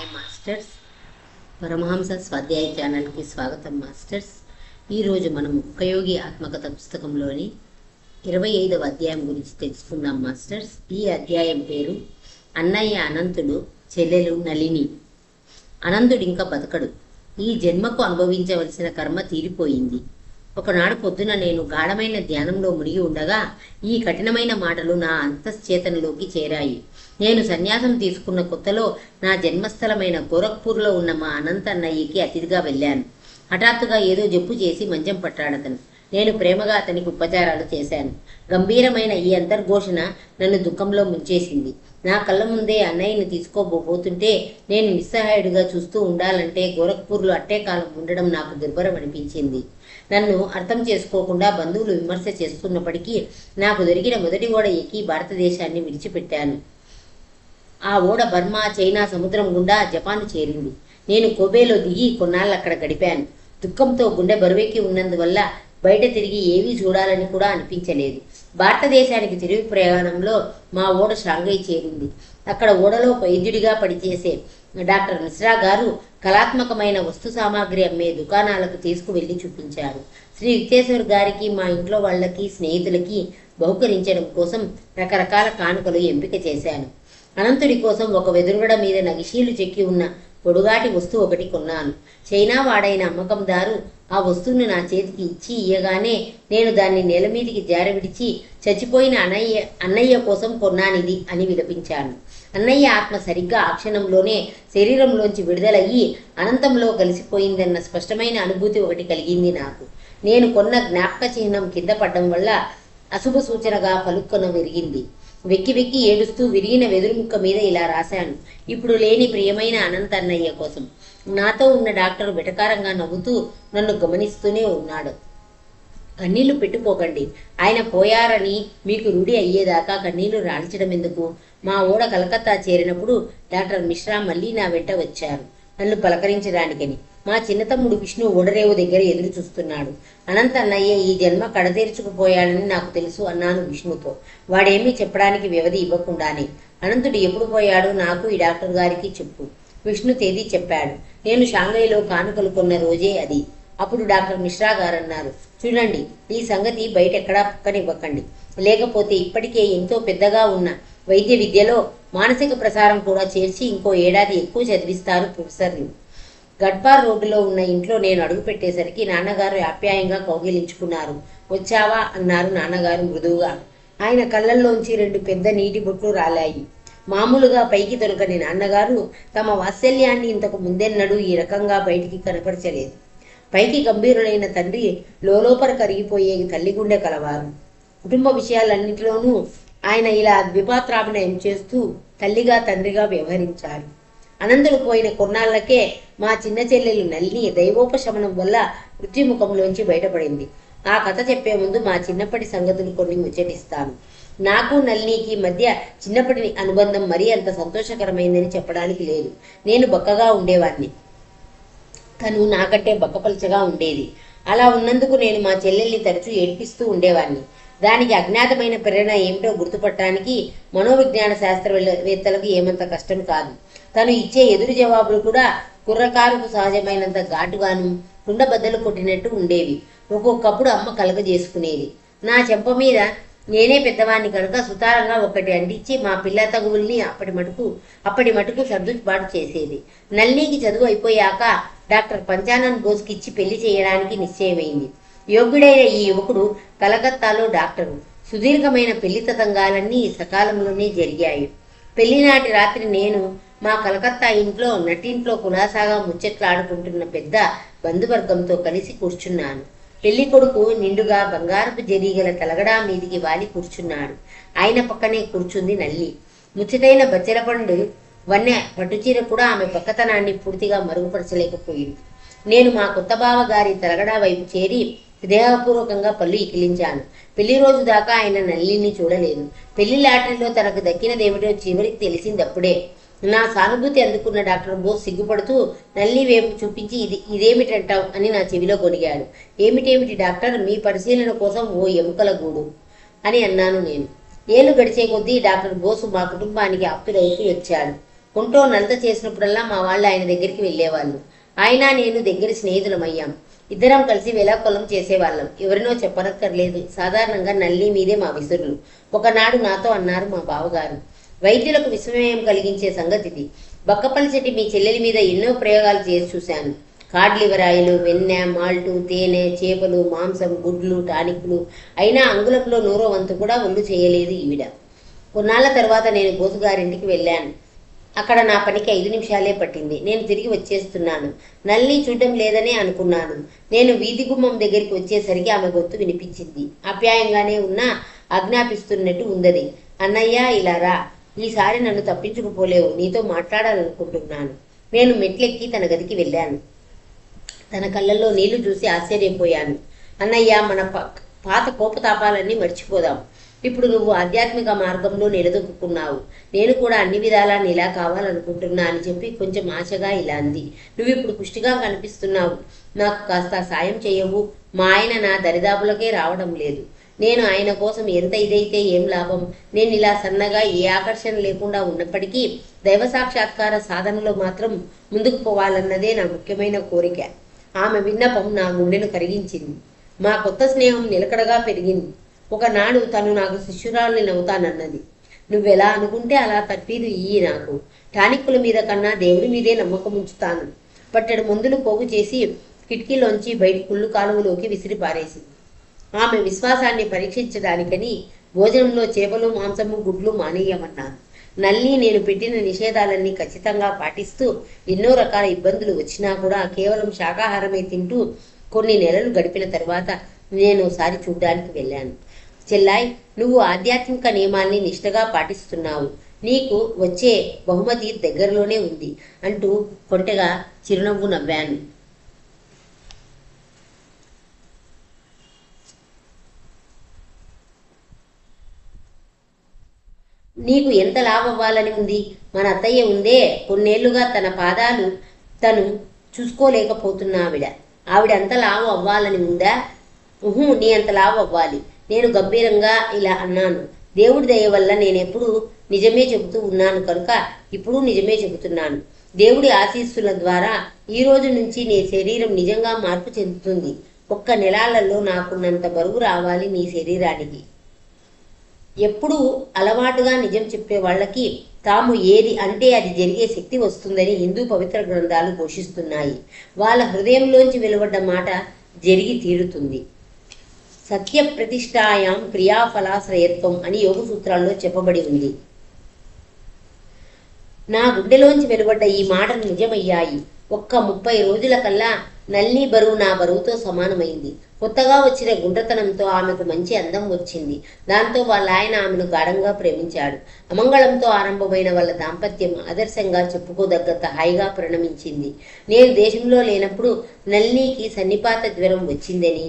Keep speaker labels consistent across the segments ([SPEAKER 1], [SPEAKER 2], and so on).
[SPEAKER 1] Hi masters, Paramahamsa స్వాధ్యాయ ఛానల్కి స్వాగతం మాస్టర్స్. ఈరోజు మనం ముఖయోగి ఆత్మకథ పుస్తకంలోని 25వ అధ్యాయం గురించి తెలుసుకుందాం మాస్టర్స్. ఈ అధ్యాయం పేరు అన్నయ్య అనంతుడు, చెల్లెలు నళిని. అనంతుడు ఇంకా బతకడు. ఈ జన్మకు అనుభవించవలసిన కర్మ తీరిపోయింది. ఒకనాడు పొద్దున నేను గాఢమైన ధ్యానంలో మునిగి ఉండగా ఈ కఠినమైన మాటలు నా అంతశ్చేతనలోకి చేరాయి. నేను సన్యాసం తీసుకున్న కొత్తలో నా జన్మస్థలమైన గోరఖ్పూర్లో ఉన్న మా అనంత అన్నయ్యకి అతిథిగా వెళ్ళాను. హఠాత్తుగా ఏదో జబ్బు చేసి మంచం పట్టాడతను. నేను ప్రేమగా అతనికి ఉపచారాలు చేశాను. గంభీరమైన ఈ అంతర్ఘోషణ నన్ను దుఃఖంలో ముంచేసింది. నా కళ్ళ ముందే అన్నయ్యని తీసుకోబోతుంటే నేను నిస్సహాయుడిగా చూస్తూ ఉండాలంటే గోరఖ్పూర్లో అట్టే కాలం ఉండడం నాకు దుర్భరం అనిపించింది. నన్ను అర్థం చేసుకోకుండా బంధువులు విమర్శ చేస్తున్నప్పటికీ నాకు దొరికిన మొదటి ఓడ ఎక్కి భారతదేశాన్ని విడిచిపెట్టాను. ఆ ఓడ బర్మా, చైనా సముద్రం గుండా జపాను చేరింది. నేను కోబేలో దిగి కొన్నాళ్ళు అక్కడ గడిపాను. దుఃఖంతో గుండె బరువెక్కి ఉన్నందువల్ల బయట తిరిగి ఏవీ చూడాలని కూడా అనిపించలేదు. భారతదేశానికి తిరిగి ప్రయాణంలో మా ఓడ షాంఘై చేరింది. అక్కడ ఓడలో వైద్యుడిగా పనిచేసే డాక్టర్ మిశ్రా గారు కళాత్మకమైన వస్తు సామాగ్రి అమ్మే దుకాణాలకు తీసుకువెళ్లి చూపించారు. శ్రీ యుక్తేశ్వర్ గారికి, మా ఇంట్లో వాళ్ళకి, స్నేహితులకి బహుకరించడం కోసం రకరకాల కానుకలు ఎంపిక చేశాను. అనంతుడి కోసం ఒక వెదురుగడ మీద నగిషీలు చెక్కి ఉన్న పొడుగాటి వస్తువు ఒకటి కొన్నాను. చైనా వాడైన అమ్మకందారు ఆ వస్తువును నా చేతికి ఇచ్చి ఇయ్యగానే నేను దాన్ని నేల మీదికి జారవిడిచి చచ్చిపోయిన అన్నయ్య కోసం కొన్నానిది అని విలపించాను. అన్నయ్య ఆత్మ సరిగ్గా ఆ క్షణంలోనే శరీరంలోంచి విడుదలయ్యి అనంతంలో కలిసిపోయిందన్న స్పష్టమైన అనుభూతి ఒకటి కలిగింది నాకు. నేను కొన్న జ్ఞాపక చిహ్నం కింద పడ్డం వల్ల అశుభ సూచనగా పలుక్కున విరిగింది. వెక్కి వెక్కి ఏడుస్తూ విరిగిన వెదురు ముక్క మీద ఇలా రాశాను: ఇప్పుడు లేని ప్రియమైన అనంత అన్నయ్య కోసం. నాతో ఉన్న డాక్టర్ వెటకారంగా నవ్వుతూ నన్ను గమనిస్తూనే ఉన్నాడు. కన్నీళ్లు పెట్టుకోకండి, ఆయన పోయారని మీకు రూఢి అయ్యేదాకా కన్నీళ్లు రాల్చడం ఎందుకు? మా ఓడ కలకత్తా చేరినప్పుడు డాక్టర్ మిశ్రా మళ్ళీ నా వెంట వచ్చారు, నన్ను పలకరించడానికని. మా చిన్న తమ్ముడు విష్ణు ఓడరేవు దగ్గర ఎదురు చూస్తున్నాడు. అనంత అన్నయ్య ఈ జన్మ కడతీర్చుకుపోయాడని నాకు తెలుసు అన్నాను విష్ణుతో. వాడేమీ చెప్పడానికి వ్యవధి ఇవ్వకుండానే, అనంతుడు ఎప్పుడు పోయాడో నాకు, ఈ డాక్టర్ గారికి చెప్పు. విష్ణు తేదీ చెప్పాడు. నేను షాంఘైలో కానుకలు కొన్న రోజే అది. అప్పుడు డాక్టర్ మిశ్రా గారు అన్నారు: చూడండి, ఈ సంగతి బయట ఎక్కడా పక్కనివ్వకండి, లేకపోతే ఇప్పటికే ఎంతో పెద్దగా ఉన్న వైద్య విద్యలో మానసిక ప్రసారం కూడా చేర్చి ఇంకో ఏడాది ఎక్కువ చదివిస్తారు ప్రొఫెసర్లు. గడ్పార్ రోడ్డులో ఉన్న ఇంట్లో నేను అడుగు పెట్టేసరికి నాన్నగారు ఆప్యాయంగా కౌగిలించుకున్నారు. వచ్చావా అన్నారు నాన్నగారు మృదువుగా. ఆయన కళ్ళల్లోంచి 2 పెద్ద నీటి బొట్లు రాలాయి. మామూలుగా పైకి దొరకని నాన్నగారు తమ వాత్సల్యాన్ని ఇంతకు ముందెన్నడూ ఈ రకంగా బయటికి కనపరచలేదు. పైకి గంభీరులైన తండ్రి లోలోపల కరిగిపోయే తల్లి గుండె కలవారు. కుటుంబ విషయాలన్నింటిలోనూ ఆయన ఇలా ద్విపాత్రాభినయం చేస్తూ తల్లిగా తండ్రిగా వ్యవహరించారు. అనంతుడు పోయిన కొన్నాళ్లకే మా చిన్న చెల్లెలు నళిని దైవోపశమనం వల్ల మృత్యుముఖంలోంచి బయటపడింది. ఆ కథ చెప్పే ముందు మా చిన్నప్పటి సంగతులు కొన్ని ముచ్చటిస్తాను. నాకు నళినికి మధ్య చిన్నప్పటి అనుబంధం మరీ అంత సంతోషకరమైందని చెప్పడానికి లేదు. నేను బక్కగా ఉండేవాడిని, తను నాకంటే బక్కపలచగా ఉండేది. అలా ఉన్నందుకు నేను మా చెల్లెల్ని తరచూ ఏడ్పిస్తూ ఉండేవాడిని. దానికి అజ్ఞాతమైన ప్రేరణ ఏమిటో గుర్తుపట్టడానికి మనోవిజ్ఞాన శాస్త్రవేత్తలకు ఏమంత కష్టం కాదు. తను ఇచ్చే ఎదురు జవాబులు కూడా కుర్రకారుకు సహజమైనంత ఘాటుగాను, కుండబద్దలు కొట్టినట్టు ఉండేవి. ఒక్కొక్కప్పుడు అమ్మ కలగజేసుకునేది. నా చెంప మీద నేనే పెద్దవాడిని కనుక సుతారంగా ఒకటి అంటించి మా పిల్ల తగువుల్ని అప్పటి మటుకు సర్దుబాటు చేసేది. నళినికి చదువు అయిపోయాక డాక్టర్ పంచానన్ బోస్కి ఇచ్చి పెళ్లి చేయడానికి నిశ్చయమైంది. యోగ్యుడైన ఈ యువకుడు కలకత్తాలో డాక్టరు. సుదీర్ఘమైన పెళ్లి తతంగాలన్నీ సకాలంలోనే జరిగాయి. పెళ్లినాటి రాత్రి నేను మా కలకత్తా ఇంట్లో నటింట్లో కులాసాగా ముచ్చట్లాడుకుంటున్న పెద్ద బంధువర్గంతో కలిసి కూర్చున్నాను. పెళ్లి కొడుకు నిండుగా బంగారపు జరీగల తలగడా మీదికి వాలి కూర్చున్నాడు. ఆయన పక్కనే కూర్చుంది నల్లి. ముచ్చటైన బచ్చెలపండు వన్నె పట్టుచీర కూడా ఆమె పక్కతనాన్ని పూర్తిగా మరుగుపరచలేకపోయింది. నేను మా కొత్త బావ గారి తలగడా వైపు చేరి స్నేహపూర్వకంగా పళ్ళు ఇకిలించాను. పెళ్లి రోజు దాకా ఆయన నల్లిని చూడలేదు. పెళ్లి లాటరీలో తనకు దక్కినదేమిటో చివరికి తెలిసిందప్పుడే. నా సానుభూతి అందుకున్న డాక్టర్ బోస్ సిగ్గుపడుతూ నల్లి వైపు చూపించి ఇదేమిటంటావు అని నా చెవిలో గొనిగాడు. ఏమిటేమిటి డాక్టర్, మీ పరిశీలన కోసం ఓ ఎముకల గూడు అని అన్నాను నేను. ఏళ్లు గడిచే కొద్దీ డాక్టర్ బోసు మా కుటుంబానికి ఆప్తుడవుతూ వచ్చాడు. ఒంటో నలత చేసినప్పుడల్లా మా వాళ్ళు ఆయన దగ్గరికి వెళ్ళేవాళ్ళు. ఆయన నేను దగ్గర స్నేహితులమయ్యాం. ఇద్దరం కలిసి వేలాకొలం చేసేవాళ్ళం. ఎవరినో చెప్పనక్కర్లేదు, సాధారణంగా నల్లి మీదే మా విసురులు. ఒకనాడు నాతో అన్నారు మా బావగారు, వైద్యులకు విస్మయం కలిగించే సంగతి ఇది. బక్కపల్లి చెట్టి మీ చెల్లెలి మీద ఎన్నో ప్రయోగాలు చేసి చూశాను. కాడ్ లివర్ ఆయిల్, వెన్నె, మాల్టు, తేనె, చేపలు, మాంసం, గుడ్లు, టానిక్లు. అయినా అంగుళంలో నూరో వంతు కూడా ఒళ్ళు చేయలేదు ఈవిడ. కొన్నాళ్ల తర్వాత నేను బోసుగారింటికి వెళ్ళాను. అక్కడ నా పనికి 5 నిమిషాలే పట్టింది. నేను తిరిగి వచ్చేస్తున్నాను. నల్లి చూడడం లేదనే అనుకున్నాను. నేను వీధి గుమ్మం దగ్గరికి వచ్చేసరికి ఆమె గొంతు వినిపించింది. ఆప్యాయంగానే ఉన్నా ఆజ్ఞాపిస్తున్నట్టు ఉందది. అన్నయ్య, ఇలా రా. ఈసారి నన్ను తప్పించుకుపోలేవు. నీతో మాట్లాడాలనుకుంటున్నాను. నేను మెట్లెక్కి తన గదికి వెళ్ళాను. తన కళ్ళల్లో నీళ్లు చూసి ఆశ్చర్యపోయాను. అన్నయ్య, మన పాత కోపతాపాలన్నీ మర్చిపోదాం. ఇప్పుడు నువ్వు ఆధ్యాత్మిక మార్గంలో నిలదొక్కున్నావు. నేను కూడా అన్ని విధాలా నీలా కావాలనుకుంటున్నా అని చెప్పి కొంచెం ఆశగా ఇలా అంది. నువ్వు ఇప్పుడు పుష్టిగా కనిపిస్తున్నావు. నాకు కాస్త సాయం చేయవు? మా ఆయన నా దరిదాపులకే రావడం లేదు. నేను ఆయన కోసం ఎంత ఇదైతే ఏం లాభం? నేను ఇలా సన్నగా ఏ ఆకర్షణ లేకుండా ఉన్నప్పటికీ దైవ సాక్షాత్కార సాధనలో మాత్రం ముందుకు పోవాలన్నదే నా ముఖ్యమైన కోరిక. ఆమె విన్నపం నా గుండెను కరిగించింది. మా కొత్త స్నేహం నిలకడగా పెరిగింది. ఒకనాడు తను నాకు శిష్యురాల్ని నవ్వుతానన్నది. నువ్వెలా అనుకుంటే అలా తర్ఫీదు ఇయ్యి నాకు. టానిక్కుల మీద కన్నా దేవుడి మీదే నమ్మకం ఉంచుతాను. పట్టెడు మందులు పోగు చేసి కిటికీలోంచి బయటి కుళ్ళు కాలువలోకి విసిరి పారేసింది. ఆమె విశ్వాసాన్ని పరీక్షించడానికని భోజనంలో చేపలు, మాంసము, గుడ్లు మానేయమన్నాను. నల్లి నేను పెట్టిన నిషేధాలన్నీ ఖచ్చితంగా పాటిస్తూ ఎన్నో రకాల ఇబ్బందులు వచ్చినా కూడా కేవలం శాకాహారమే తింటూ కొన్ని నెలలు గడిపిన తర్వాత నేను ఒకసారి చూడ్డానికి వెళ్ళాను. చెల్లాయ్, నువ్వు ఆధ్యాత్మిక నియమాల్ని నిష్ఠగా పాటిస్తున్నావు. నీకు వచ్చే బహుమతి దగ్గరలోనే ఉంది అంటూ కొంటెగా చిరునవ్వు నవ్వాను. నీకు ఎంత లాభవ్వాలని ఉంది? మన అత్తయ్య ఉందే, కొన్నేళ్లుగా తన పాదాలు తను చూసుకోలేకపోతున్న ఆవిడ అంత లావు అవ్వాలని ఉందా? నీ అంత లావు అవ్వాలి. నేను గంభీరంగా ఇలా అన్నాను. దేవుడి దయ వల్ల నేనెప్పుడు నిజమే చెబుతూ ఉన్నాను కనుక ఇప్పుడు నిజమే చెబుతున్నాను. దేవుడి ఆశీస్సుల ద్వారా ఈ రోజు నుంచి నీ శరీరం నిజంగా మార్పు చెందుతుంది. 1 నెలలలో నాకున్నంత బరువు రావాలి నీ శరీరానికి. ఎప్పుడూ అలవాటుగా నిజం చెప్పే వాళ్ళకి తాము ఏది అంటే అది జరిగే శక్తి వస్తుందని హిందూ పవిత్ర గ్రంథాలు ఘోషిస్తున్నాయి. వాళ్ళ హృదయంలోంచి వెలువడ్డ మాట జరిగి తీరుతుంది. సత్య ప్రతిష్టాయాం క్రియాఫలాశ్రయత్వం అని యోగ సూత్రాల్లో చెప్పబడి ఉంది. నా గుండెలోంచి వెలువడ్డ ఈ మాటలు నిజమయ్యాయి. 30 రోజుల కల్లా నల్లి బరువు నా బరువుతో సమానమైంది. కొత్తగా వచ్చిన గుండ్రతనంతో ఆమెకు మంచి అందం వచ్చింది. దాంతో వాళ్ళ ఆయన ఆమెను గాఢంగా ప్రేమించాడు. అమంగళంతో ఆరంభమైన వాళ్ళ దాంపత్యం ఆదర్శంగా చెప్పుకోదగ్గంత హాయిగా పరిణమించింది. నేను దేశంలో లేనప్పుడు నల్లికి సన్నిపాత జ్వరం వచ్చిందని,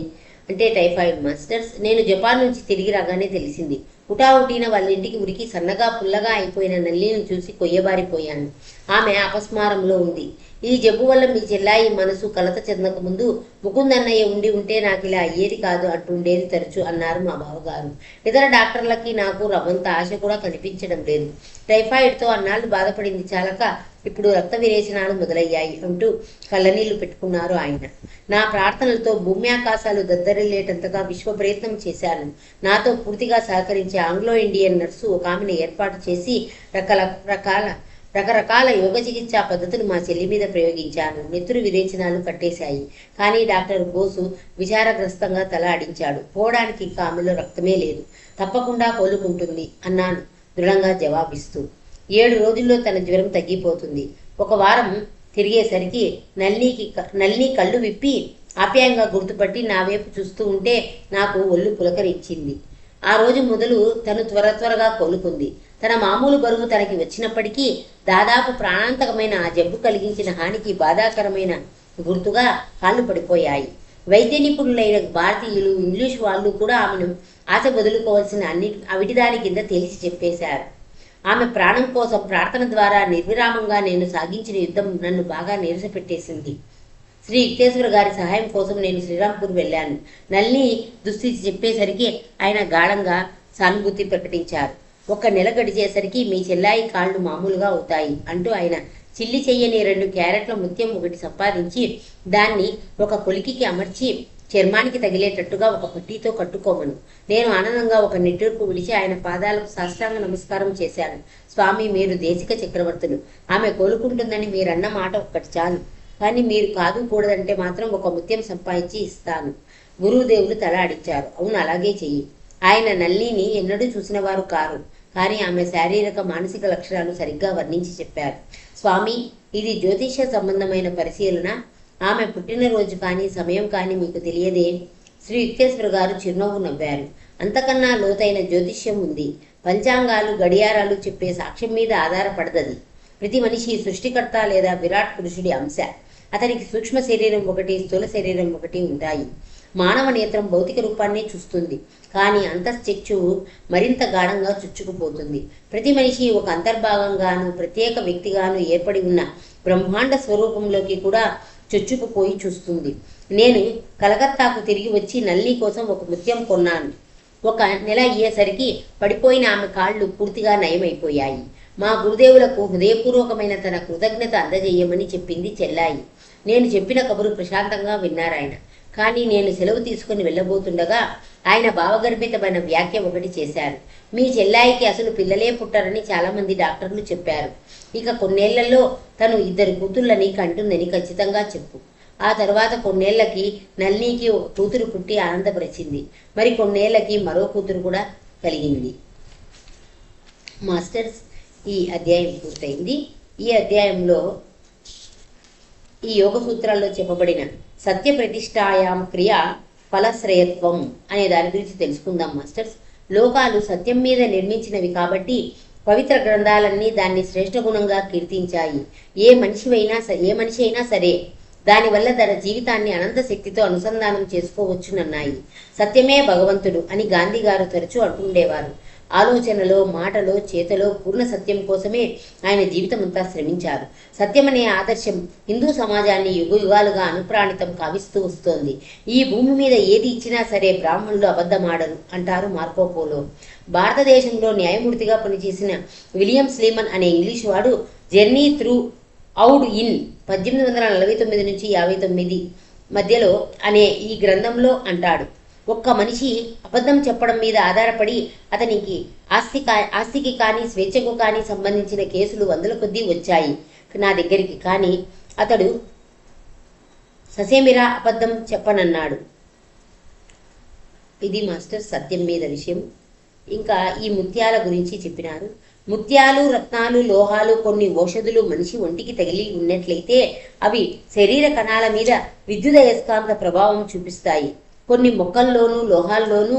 [SPEAKER 1] అంటే టైఫాయిడ్ మాస్టర్స్, నేను జపాన్ నుంచి తిరిగి రాగానే తెలిసింది. హుటాహుటీన వాళ్ళ ఇంటికి ఉరికి సన్నగా పుల్లగా అయిపోయిన నల్లిని చూసి కొయ్యబారిపోయాను. ఆమె అపస్మారంలో ఉంది. ఈ జబ్బు వల్ల మీ చెల్లాయి మనసు కలత చెందక ముందు ముకుందన్నయ్య ఉండి ఉంటే నాకు ఇలా అయ్యేది కాదు అంటుండేది తరచు అన్నారు మా బావగారు. ఇతర డాక్టర్లకి నాకు రవ్వంత ఆశ కూడా కనిపించడం లేదు. టైఫాయిడ్తో అన్నాళ్ళు బాధపడింది చాలక ఇప్పుడు రక్త విరేచనాలు మొదలయ్యాయి అంటూ కళ్ళనీళ్లు పెట్టుకున్నారు ఆయన. నా ప్రార్థనలతో భూమి ఆకాశాలు దద్దరిల్లేటంతగా విశ్వ ప్రయత్నం చేశాను. నాతో పూర్తిగా సహకరించే ఆంగ్లో ఇండియన్ నర్సు ఒక ఆమెను ఏర్పాటు చేసి రకరకాల యోగ చికిత్సా పద్ధతులు మా చెల్లి మీద ప్రయోగించాను. నెత్తురు విరేచనాలు కట్టేశాయి. కానీ డాక్టర్ బోసు విచారగ్రస్తంగా తల ఆడించాడు. పోవడానికి ఇంకా ఆమెలో రక్తమే లేదు. తప్పకుండా కోలుకుంటుంది అన్నాను దృఢంగా జవాబిస్తూ. 7 రోజుల్లో తన జ్వరం తగ్గిపోతుంది. 1 వారం తిరిగేసరికి నల్లి కళ్ళు విప్పి ఆప్యాయంగా గుర్తుపట్టి నా వైపు చూస్తూ ఉంటే నాకు ఒళ్ళు పులకరించింది. ఆ రోజు మొదలు తను త్వరగా కోలుకుంది. తన మామూలు బరువు తనకి వచ్చినప్పటికీ దాదాపు ప్రాణాంతకమైన ఆ జబ్బు కలిగించిన హానికి బాధాకరమైన గుర్తుగా కాళ్ళు పడిపోయాయి. వైద్య నిపుణులైన భారతీయులు, ఇంగ్లీషు వాళ్ళు కూడా ఆమెను ఆశ వదులుకోవాల్సిన అవిటిదాని కింద తెలిసి చెప్పేశారు. ఆమె ప్రాణం కోసం ప్రార్థన ద్వారా నిర్విరామంగా నేను సాగించిన యుద్ధం నన్ను బాగా నీరసపెట్టేసింది. శ్రీ యుక్తేశ్వర గారి సహాయం కోసం నేను శ్రీరాంపూర్ వెళ్ళాను. నల్లి దుస్థితి చెప్పేసరికి ఆయన గాఢంగా సానుభూతి ప్రకటించారు. ఒక నెల గడిచేసరికి మీ చెల్లాయి కాళ్ళు మామూలుగా అవుతాయి అంటూ ఆయన చిల్లి చెయ్యని 2 క్యారెట్ల ముత్యం ఒకటి సంపాదించి దాన్ని ఒక కొలికికి అమర్చి చర్మానికి తగిలేటట్టుగా ఒక పట్టీతో కట్టుకోమను. నేను ఆనందంగా ఒక నిట్టూర్పు విడిచి ఆయన పాదాలకు సాష్టాంగ నమస్కారం చేశాను. స్వామి, మీరు దేశిక చక్రవర్తులు. ఆమె కోలుకుంటుందని మీరన్న మాట ఒక్కటి చాలు. కానీ మీరు కాదు కూడదంటే మాత్రం ఒక ముత్యం సంపాదించి ఇస్తాను. గురుదేవులు తల ఆడించారు. అవును, అలాగే చెయ్యి. ఆయన నల్లిని ఎన్నడూ చూసిన వారు కారు. కానీ ఆమె శారీరక మానసిక లక్షణాలు సరిగ్గా వర్ణించి చెప్పారు. స్వామి, ఇది జ్యోతిష సంబంధమైన పరిశీలన. ఆమె పుట్టినరోజు కానీ సమయం కానీ మీకు తెలియదే? శ్రీ యుక్తేశ్వర గారు చిరునవ్వు నవ్వారు. అంతకన్నా లోతైన జ్యోతిష్యం ఉంది. పంచాంగాలు, గడియారాలు చెప్పే సాక్ష్యం మీద ఆధారపడదది. ప్రతి మనిషి సృష్టికర్త లేదా విరాట్ పురుషుడి అంశ. అతనికి సూక్ష్మ శరీరం ఒకటి, స్థూల శరీరం ఒకటి ఉంటాయి. మానవ నేత్రం భౌతిక రూపాన్నే చూస్తుంది, కానీ అంతశ్చక్షువు మరింత గాఢంగా చుచ్చుకుపోతుంది. ప్రతి మనిషి ఒక అంతర్భాగంగాను ప్రత్యేక వ్యక్తిగాను ఏర్పడి ఉన్న బ్రహ్మాండ స్వరూపంలోకి కూడా చొచ్చుకుపోయి చూస్తుంది. నేను కలకత్తాకు తిరిగి వచ్చి నల్లి కోసం ఒక ముత్యం కొన్నాను. ఒక నెల అయ్యేసరికి పడిపోయిన ఆమె కాళ్ళు పూర్తిగా నయమైపోయాయి. మా గురుదేవులకు హృదయపూర్వకమైన తన కృతజ్ఞత అందజేయమని చెప్పింది చెల్లాయి. నేను చెప్పిన కబురు ప్రశాంతంగా విన్నారాయన. కానీ నేను సెలవు తీసుకుని వెళ్ళబోతుండగా ఆయన భావగర్భితమైన వ్యాఖ్య ఒకటి చేశారు. మీ చెల్లాయికి అసలు పిల్లలే పుట్టరని చాలామంది డాక్టర్లు చెప్పారు. ఇక కొన్నేళ్లలో తను 2 కూతుళ్ళని కంటుందని ఖచ్చితంగా చెప్పు. ఆ తర్వాత కొన్నేళ్లకి నల్లికి ఒక కూతురు పుట్టి ఆనందపరిచింది. మరి కొన్నేళ్లకి మరో కూతురు కూడా కలిగింది. మాస్టర్స్, ఈ అధ్యాయం పూర్తయింది. ఈ అధ్యాయంలో ఈ యోగ సూత్రాల్లో చెప్పబడిన సత్య ప్రతిష్టాయాం క్రియ ఫలశ్రయత్వం అనే దాని గురించి తెలుసుకుందాం మాస్టర్స్. లోకాలు సత్యం మీద నిర్మించినవి కాబట్టి పవిత్ర గ్రంథాలన్నీ దాన్ని శ్రేష్ఠ గుణంగా కీర్తించాయి. ఏ మనిషి అయినా సరే దానివల్ల తన జీవితాన్ని అనంత శక్తితో అనుసంధానం చేసుకోవచ్చునన్నాయి. సత్యమే భగవంతుడు అని గాంధీ గారు తరచూ అంటుండేవారు. ఆలోచనలో, మాటలో, చేతలో పూర్ణ సత్యం కోసమే ఆయన జీవితమంతా శ్రమించారు. సత్యమనే ఆదర్శం హిందూ సమాజాన్ని యుగాలుగా అనుప్రాణితం కావిస్తూ వస్తోంది. ఈ భూమి మీద ఏది ఇచ్చినా సరే బ్రాహ్మణులు అబద్ధమాడరు అంటారు మార్కో పోలో. భారతదేశంలో న్యాయమూర్తిగా పనిచేసిన విలియం స్లీమన్ అనే ఇంగ్లీషు వాడు జర్నీ త్రూ అవుడ్ ఇన్ 1849 నుంచి 59 మధ్యలో అనే ఈ గ్రంథంలో అంటాడు, ఒక్క మనిషి అబద్ధం చెప్పడం మీద ఆధారపడి అతనికి ఆస్తికి కానీ స్వేచ్ఛకు కానీ సంబంధించిన కేసులు 100 కొద్దీ వచ్చాయి నా దగ్గరికి. కానీ అతడు ససేమిరా అబద్ధం చెప్పనన్నాడు. ఇది మాస్టర్ సత్యం మీద విషయం. ఇంకా ఈ ముత్యాల గురించి చెప్పినారు. ముత్యాలు, రత్నాలు, లోహాలు, కొన్ని ఔషధులు మనిషి ఒంటికి తగిలి ఉన్నట్లయితే అవి శరీర కణాల మీద విద్యుదయస్కాంత ప్రభావం చూపిస్తాయి. కొన్ని మొక్కల్లోనూ, లోహాల్లోనూ,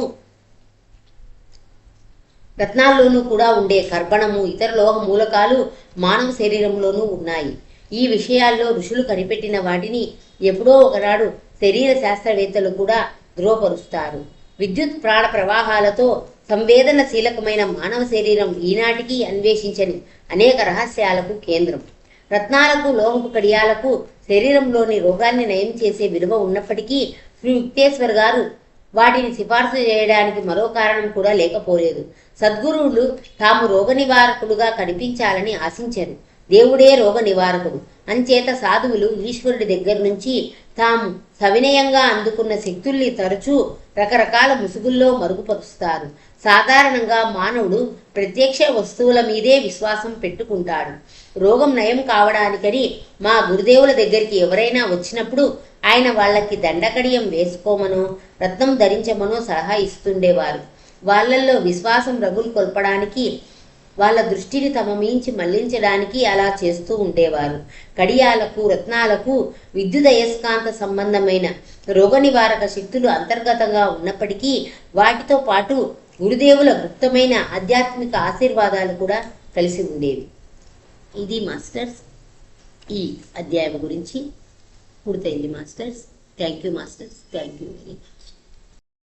[SPEAKER 1] రత్నాల్లోనూ కూడా ఉండే కర్బణము, ఇతర లోహ మూలకాలు మానవ శరీరంలోనూ ఉన్నాయి. ఈ విషయాల్లో ఋషులు కనిపెట్టిన వాటిని ఎప్పుడో ఒకనాడు శరీర శాస్త్రవేత్తలు కూడా ధృవపరుస్తారు. విద్యుత్ ప్రాణ ప్రవాహాలతో సంవేదనశీలకమైన మానవ శరీరం ఈనాటికి అన్వేషించని అనేక రహస్యాలకు కేంద్రం. రత్నాలకు, లోహపు కడియాలకు శరీరంలోని రోగాన్ని నయం చేసే విలువ ఉన్నప్పటికీ శ్రీ యుక్తేశ్వర్ గారు వాటిని సిఫార్సు చేయడానికి మరో కారణం కూడా లేకపోలేదు. సద్గురువులు తాము రోగ నివారకుడుగా కనిపించాలని ఆశించరు. దేవుడే రోగ నివారకుడు. అంచేత సాధువులు ఈశ్వరుడి దగ్గర నుంచి తాము సవినయంగా అందుకున్న శక్తుల్ని తరచూ రకరకాల ముసుగుల్లో మరుగుపరుస్తారు. సాధారణంగా మానవుడు ప్రత్యక్ష వస్తువుల మీదే విశ్వాసం పెట్టుకుంటాడు. రోగం నయం కావడానికని మా గురుదేవుల దగ్గరికి ఎవరైనా వచ్చినప్పుడు ఆయన వాళ్ళకి దండకడియం వేసుకోమనో, రత్నం ధరించమనో సలహా ఇస్తుండేవారు. వాళ్ళల్లో విశ్వాసం రగులు కొల్పడానికి, వాళ్ళ దృష్టిని తమ మించి మళ్లించడానికి అలా చేస్తూ ఉండేవారు. కడియాలకు, రత్నాలకు విద్యుదయస్కాంత సంబంధమైన రోగ నివారక శక్తులు అంతర్గతంగా ఉన్నప్పటికీ వాటితో పాటు గురుదేవుల గుప్తమైన ఆధ్యాత్మిక ఆశీర్వాదాలు కూడా కలిసి ఉండేవి. ఇది మాస్టర్స్ ఈ అధ్యాయం గురించి పూర్తయింది masters. Thank you masters. Thank you very much.